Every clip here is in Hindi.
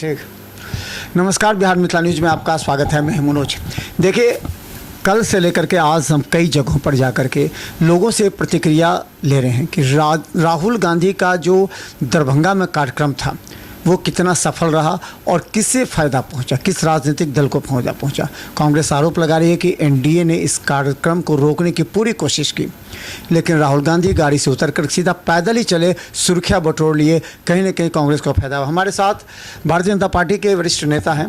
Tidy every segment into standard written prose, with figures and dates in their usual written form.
ठीक। नमस्कार, बिहार मिथिला न्यूज़ में आपका स्वागत है। मैं मनोज। देखिए, कल से लेकर के आज हम कई जगहों पर जाकर के लोगों से प्रतिक्रिया ले रहे हैं कि राहुल गांधी का जो दरभंगा में कार्यक्रम था वो कितना सफल रहा और किससे फ़ायदा पहुंचा, किस राजनीतिक दल को फ़ायदा पहुंचा। कांग्रेस आरोप लगा रही है कि एनडीए ने इस कार्यक्रम को रोकने की पूरी कोशिश की, लेकिन राहुल गांधी गाड़ी से उतरकर सीधा पैदल ही चले, सुर्खियां बटोर लिए। कहीं ना कहीं कांग्रेस को फ़ायदा हुआ। हमारे साथ भारतीय जनता पार्टी के वरिष्ठ नेता हैं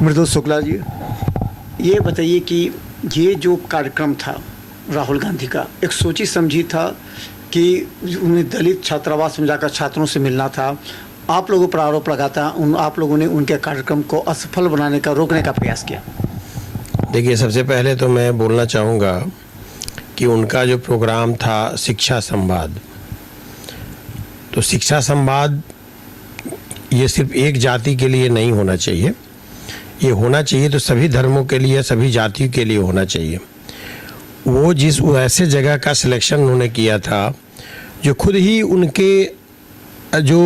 मृदुल शुक्ला जी। ये बताइए कि ये जो कार्यक्रम था राहुल गांधी का, एक सोची समझी था कि उन्हें दलित छात्रावास में जाकर छात्रों से मिलना था। आप लोगों पर आरोप लगाता आप लोगों ने उनके कार्यक्रम को असफल बनाने का, रोकने का प्रयास किया। देखिए, सबसे पहले तो मैं बोलना चाहूँगा कि उनका जो प्रोग्राम था शिक्षा संवाद, तो शिक्षा संवाद ये सिर्फ एक जाति के लिए नहीं होना चाहिए, ये होना चाहिए तो सभी धर्मों के लिए, सभी जातियों के लिए होना चाहिए। वो ऐसे जगह का सिलेक्शन उन्होंने किया था जो खुद ही उनके जो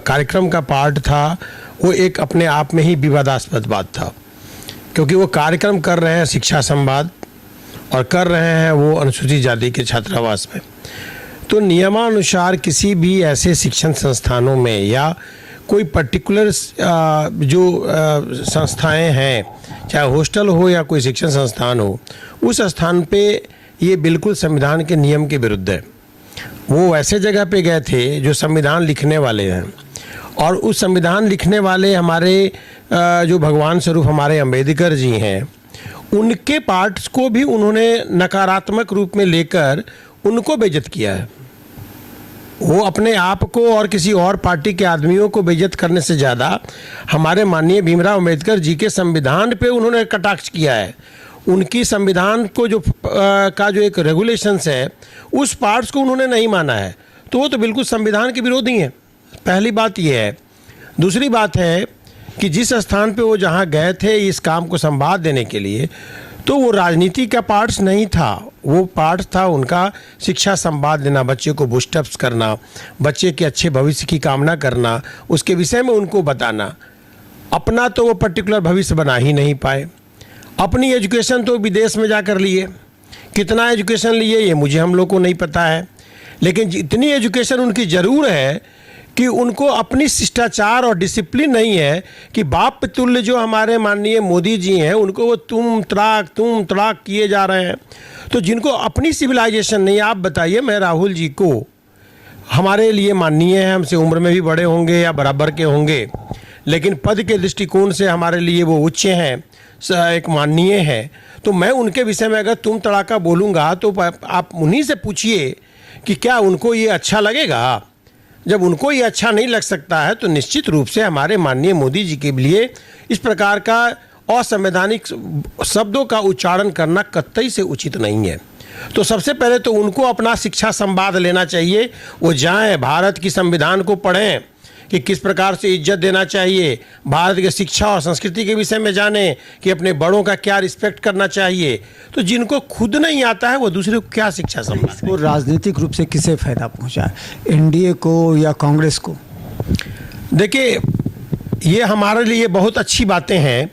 कार्यक्रम का पार्ट था वो एक अपने आप में ही विवादास्पद बात था, क्योंकि वो कार्यक्रम कर रहे हैं शिक्षा संवाद और कर रहे हैं वो अनुसूचित जाति के छात्रावास में। तो नियमानुसार किसी भी ऐसे शिक्षण संस्थानों में या कोई पर्टिकुलर जो संस्थाएं हैं, चाहे हॉस्टल हो या कोई शिक्षण संस्थान हो, उस स्थान पे ये बिल्कुल संविधान के नियम के विरुद्ध है। वो ऐसे जगह पे गए थे जो संविधान लिखने वाले हैं, और उस संविधान लिखने वाले हमारे जो भगवान स्वरूप हमारे अंबेडकर जी हैं, उनके पार्ट्स को भी उन्होंने नकारात्मक रूप में लेकर उनको बेइज्जत किया है। वो अपने आप को और किसी और पार्टी के आदमियों को बेइज्जत करने से ज़्यादा हमारे माननीय भीमराव अंबेडकर जी के संविधान पे उन्होंने कटाक्ष किया है। उनकी संविधान को जो एक रेगुलेशंस है, उस पार्ट्स को उन्होंने नहीं माना है, तो वो तो बिल्कुल संविधान के विरोधी हैं। पहली बात ये है। दूसरी बात है कि जिस स्थान पे वो जहाँ गए थे इस काम को संवाद देने के लिए, तो वो राजनीति का पार्ट्स नहीं था, वो पार्ट्स था उनका शिक्षा संवाद देना, बच्चे को बूस्टअप्स करना, बच्चे के अच्छे भविष्य की कामना करना, उसके विषय में उनको बताना। अपना तो वो पर्टिकुलर भविष्य बना ही नहीं पाए। अपनी एजुकेशन तो विदेश में जाकर लिए, कितना एजुकेशन लिए ये मुझे हम लोग को नहीं पता है, लेकिन इतनी एजुकेशन उनकी ज़रूर है कि उनको अपनी शिष्टाचार और डिसिप्लिन नहीं है कि बाप तुल्य जो हमारे माननीय मोदी जी हैं उनको वो तुम तड़ाक किए जा रहे हैं। तो जिनको अपनी सिविलाइजेशन नहीं, आप बताइए, मैं राहुल जी को हमारे लिए माननीय है, हमसे उम्र में भी बड़े होंगे या बराबर के होंगे, लेकिन पद के दृष्टिकोण से हमारे लिए वो उच्च हैं, एक माननीय है। तो मैं उनके विषय में अगर तुम तड़ाका बोलूँगा तो आप उन्हीं से पूछिए कि क्या उनको ये अच्छा लगेगा। जब उनको ये अच्छा नहीं लग सकता है तो निश्चित रूप से हमारे माननीय मोदी जी के लिए इस प्रकार का असंवैधानिक शब्दों का उच्चारण करना कतई से उचित नहीं है। तो सबसे पहले तो उनको अपना शिक्षा संवाद लेना चाहिए। वो जाएं, भारत की संविधान को पढ़ें कि किस प्रकार से इज्जत देना चाहिए, भारत के शिक्षा और संस्कृति के विषय में जानें कि अपने बड़ों का क्या रिस्पेक्ट करना चाहिए। तो जिनको खुद नहीं आता है वो दूसरे को क्या शिक्षा संवाद। वो राजनीतिक रूप से किसे फ़ायदा पहुंचा, एनडीए को या कांग्रेस को? देखिए, ये हमारे लिए बहुत अच्छी बातें हैं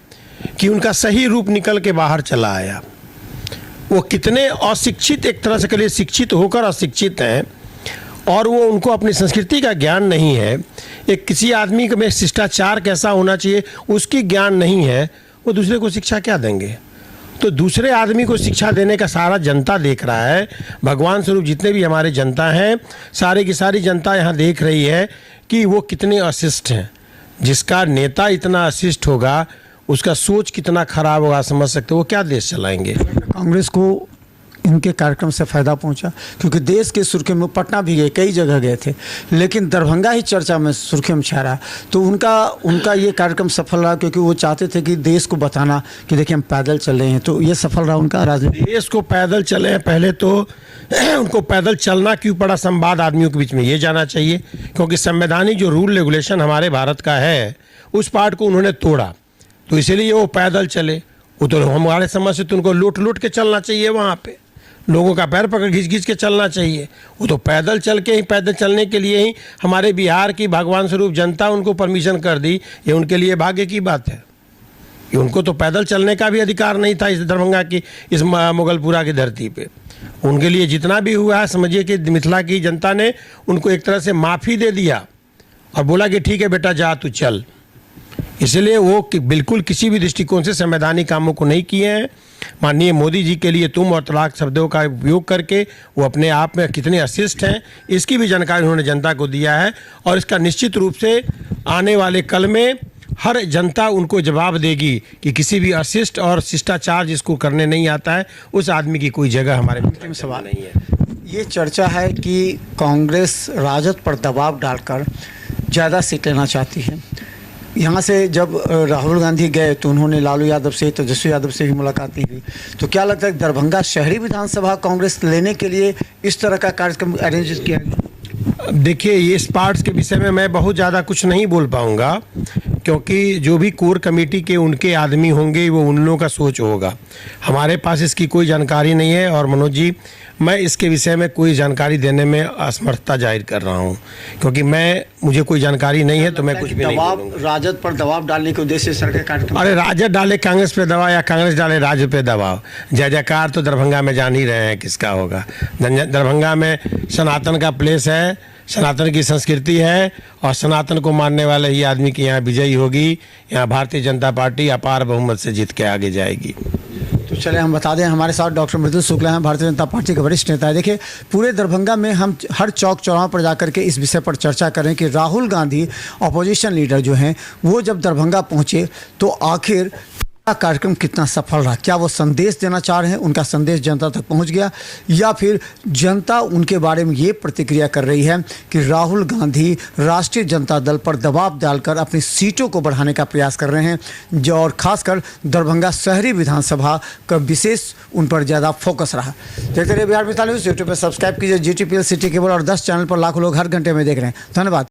कि उनका सही रूप निकल के बाहर चला आया। वो कितने अशिक्षित, एक तरह से कहिए शिक्षित होकर अशिक्षित हैं, और वो उनको अपनी संस्कृति का ज्ञान नहीं है, एक किसी आदमी में शिष्टाचार कैसा होना चाहिए उसकी ज्ञान नहीं है, वो दूसरे को शिक्षा क्या देंगे। तो दूसरे आदमी को शिक्षा देने का सारा जनता देख रहा है। भगवान स्वरूप जितने भी हमारे जनता हैं, सारे की सारी जनता यहाँ देख रही है कि वो कितने अशिष्ट हैं। जिसका नेता इतना अशिष्ट होगा उसका सोच कितना खराब होगा, समझ सकते हो वो क्या देश चलाएंगे। कांग्रेस को इनके कार्यक्रम से फ़ायदा पहुंचा, क्योंकि देश के सुर्खियों में पटना भी गए, कई जगह गए थे, लेकिन दरभंगा ही चर्चा में सुर्खियों में छा रहा। तो उनका ये कार्यक्रम सफल रहा, क्योंकि वो चाहते थे कि देश को बताना कि देखिए हम पैदल चल रहे हैं। तो ये सफल रहा उनका राजनीति। देश को पैदल चले हैं, पहले तो उनको पैदल चलना क्यों पड़ा संवाद आदमियों के बीच में ये जाना चाहिए, क्योंकि संवैधानिक जो रूल रेगुलेशन हमारे भारत का है उस पार्ट को उन्होंने तोड़ा, तो इसीलिए वो पैदल चले। वो तो हमारे समझ से तो उनको लूट के चलना चाहिए वहाँ पे, लोगों का पैर पकड़ घिंच घिंच के चलना चाहिए। वो तो पैदल चल के ही, पैदल चलने के लिए ही हमारे बिहार की भगवान स्वरूप जनता उनको परमिशन कर दी। ये उनके लिए भाग्य की बात है कि उनको तो पैदल चलने का भी अधिकार नहीं था इस दरभंगा की, इस मुगलपुरा की धरती पे। उनके लिए जितना भी हुआ है, समझिए कि मिथिला की जनता ने उनको एक तरह से माफ़ी दे दिया और बोला कि ठीक है बेटा जा तू चल। इसलिए वो बिल्कुल किसी भी दृष्टिकोण से संवैधानिक कामों को नहीं किए हैं। माननीय मोदी जी के लिए तुम और तलाक शब्दों का उपयोग करके वो अपने आप में कितने अशिष्ट हैं, इसकी भी जानकारी उन्होंने जनता को दिया है। और इसका निश्चित रूप से आने वाले कल में हर जनता उनको जवाब देगी कि किसी भी अशिष्ट और शिष्टाचार जिसको करने नहीं आता है, उस आदमी की कोई जगह हमारे में सवाल नहीं है। ये चर्चा है कि कांग्रेस राजद पर दबाव डालकर ज़्यादा सीट लेना चाहती है। यहाँ से जब राहुल गांधी गए तो उन्होंने लालू यादव से, तेजस्वी यादव से भी मुलाकात की हुई। तो क्या लगता है दरभंगा शहरी विधानसभा कांग्रेस लेने के लिए इस तरह का कार्यक्रम अरेंज किया गया? देखिए, ये इस पार्ट्स के विषय में मैं बहुत ज़्यादा कुछ नहीं बोल पाऊँगा, क्योंकि जो भी कोर कमेटी के उनके आदमी होंगे वो उन लोगों का सोच होगा। हमारे पास इसकी कोई जानकारी नहीं है। और मनोज जी, मैं इसके विषय में कोई जानकारी देने में असमर्थता जाहिर कर रहा हूं, क्योंकि मुझे कोई जानकारी नहीं है, तो मैं कुछ भी नहीं बोलूंगा। राजद पर दबाव डालने के उद्देश्य से सरकार कार्यक्रम। अरे राजद डाले कांग्रेस पे दबाव या कांग्रेस डाले राजद पे दबाव, जय जयकार तो दरभंगा में जान ही रहे हैं किसका होगा। दरभंगा में सनातन का प्लेस है, सनातन की संस्कृति है और सनातन को मानने वाले ही आदमी की यहाँ विजयी होगी। यहाँ भारतीय जनता पार्टी अपार बहुमत से जीत के आगे जाएगी। तो चले हम बता दें, हमारे साथ डॉक्टर मृदुल शुक्ला हैं, भारतीय जनता पार्टी के वरिष्ठ नेता है। देखिए, पूरे दरभंगा में हम हर चौक चौराहों पर जाकर के इस विषय पर चर्चा करें कि राहुल गांधी अपोजिशन लीडर जो हैं वो जब दरभंगा पहुंचे तो आखिर कार्यक्रम कितना सफल रहा। क्या वो संदेश देना चाह रहे हैं, उनका संदेश जनता तक पहुंच गया, या फिर जनता उनके बारे में ये प्रतिक्रिया कर रही है कि राहुल गांधी राष्ट्रीय जनता दल पर दबाव डालकर अपनी सीटों को बढ़ाने का प्रयास कर रहे हैं, जो और खासकर दरभंगा शहरी विधानसभा का विशेष उन पर ज़्यादा फोकस रहा। देखते रहिए बिहार मिथिला न्यूज़। यूट्यूब पर सब्सक्राइब कीजिए GTPL सिटी केबल, और 10 चैनल पर लाखों लोग हर घंटे में देख रहे हैं। धन्यवाद।